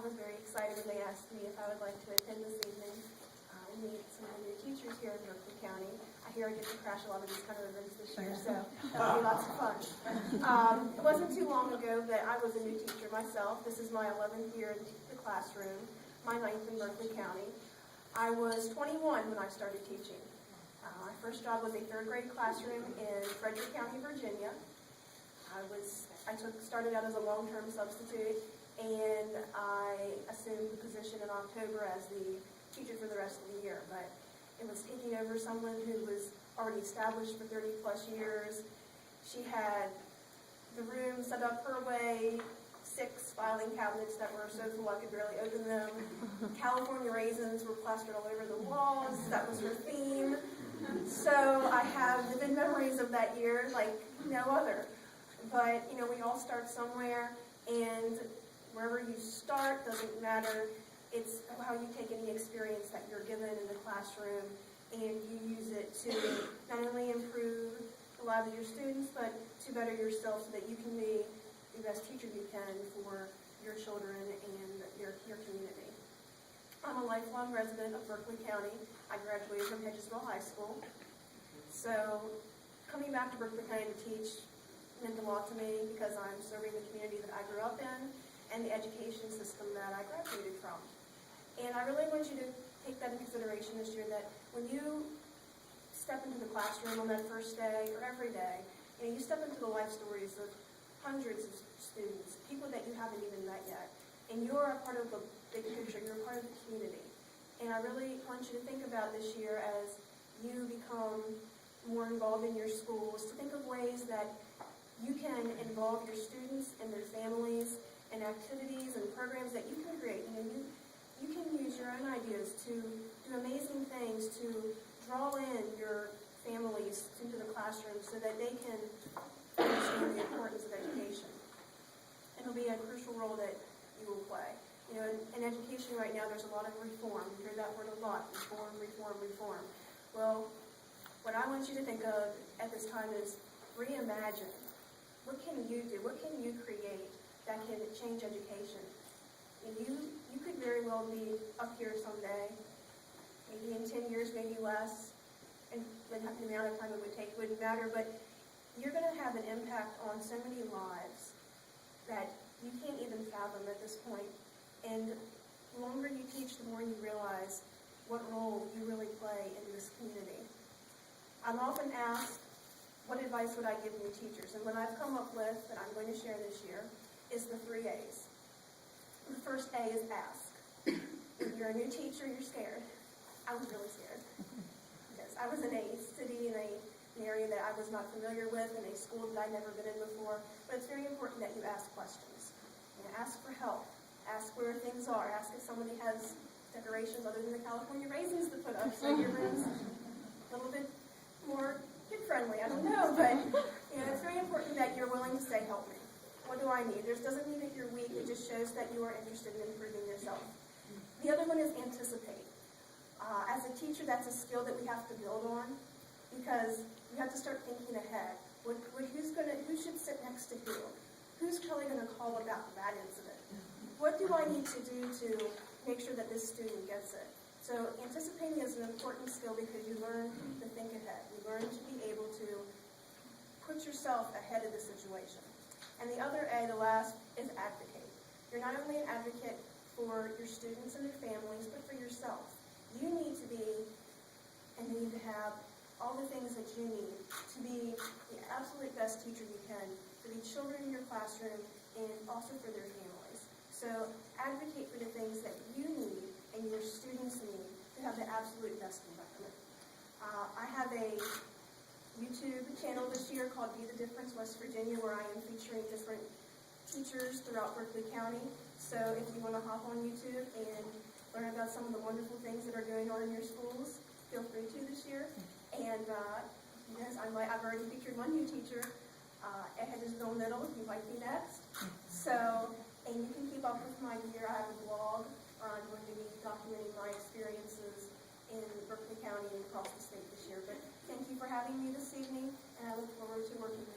was very excited when they asked me if I would like to attend this evening and meet some of the new teachers here in Berkeley County. I hear I get to crash a lot of these kind of events this year, so that'll be lots of fun. It wasn't too long ago that I was a new teacher myself. This is my 11th year in the classroom, my 9th in Berkeley County. I was 21 when I started teaching. My first job was a 3rd grade classroom in Frederick County, Virginia. Started out as a long-term substitute, and I assumed the position in October as the teacher for the rest of the year. But it was taking over someone who was already established for 30 plus years. She had the room set up her way, 6 filing cabinets that were so full I could barely open them. California raisins were plastered all over the walls. That was her theme. So I have vivid memories of that year like no other. But, you know, we all start somewhere, and wherever you start doesn't matter. It's how you take any experience that you're given in the classroom, and you use it to not only improve the lives of your students, but to better yourself so that you can be the best teacher you can for your children and your community. I'm a lifelong resident of Berkeley County. I graduated from Hedgesville High School. So coming back to Berkeley County to teach meant a lot to me because I'm serving the community that I grew up in and the education system that I graduated from. And I really want you to take that into consideration this year, that when you step into the classroom on that first day or every day, you step into the life stories of hundreds of students, people that you haven't even met yet, and you're a part of the big picture, you're a part of the community. And I really want you to think about this year as you become more involved in your schools, to think of ways that you can involve your students and their families in activities and programs that you can create. You can use your own ideas to do amazing things, to draw in your families into the classroom so that they can understand the importance of education. It'll be a crucial role that you will play. You know, in education right now, there's a lot of reform. You hear that word a lot: reform, reform, reform. Well, what I want you to think of at this time is reimagine. What can you do? What can you create that can change education? And you could very well be up here someday, maybe in 10 years, maybe less, and the amount of time it would take wouldn't matter, but you're going to have an impact on so many lives that you can't even fathom at this point. And the longer you teach, the more you realize what role you really play in this community. I'm often asked, what advice would I give new teachers? And what I've come up with, that I'm going to share this year, is the 3 A's. The first A is ask. If you're a new teacher, you're scared. I was really scared. Because I was in a city, in an area that I was not familiar with, in a school that I'd never been in before. But it's very important that you ask questions. Ask for help. Ask where things are. Ask if somebody has decorations other than the California raisins to put up, so your room's a little bit more kid-friendly. I don't know, but it's very important that you're willing to say, help me. What do I need? This doesn't mean that you're weak. It just shows that you are interested in improving yourself. The other one is anticipate. As a teacher, that's a skill that we have to build on, because you have to start thinking ahead. Who should sit next to who? Who's probably going to call about that incident? What do I need to do to make sure that this student gets it? So anticipating is an important skill because you learn to think ahead. You learn to be able to put yourself ahead of the situation. And the other A, the last, is advocate. You're not only an advocate for your students and their families, but for yourself. You need to be and need to have all the things that you need to be the absolute best teacher you can for the children in your classroom and also for their families. So advocate for the things that you need and your students need to have the absolute best environment. I have a YouTube channel this year called Be the Difference West Virginia, where I am featuring different teachers throughout Berkeley County. So if you want to hop on YouTube and learn about some of the wonderful things that are going on in your schools, feel free to this year. And yes, I've already featured one new teacher at Hedgesville Middle. You might be next. So, and you can keep up with my gear. I have a blog where I'm going to be documenting my experiences in Berkeley County and across the state this year. But thank you for having me this evening, and I look forward to working with you.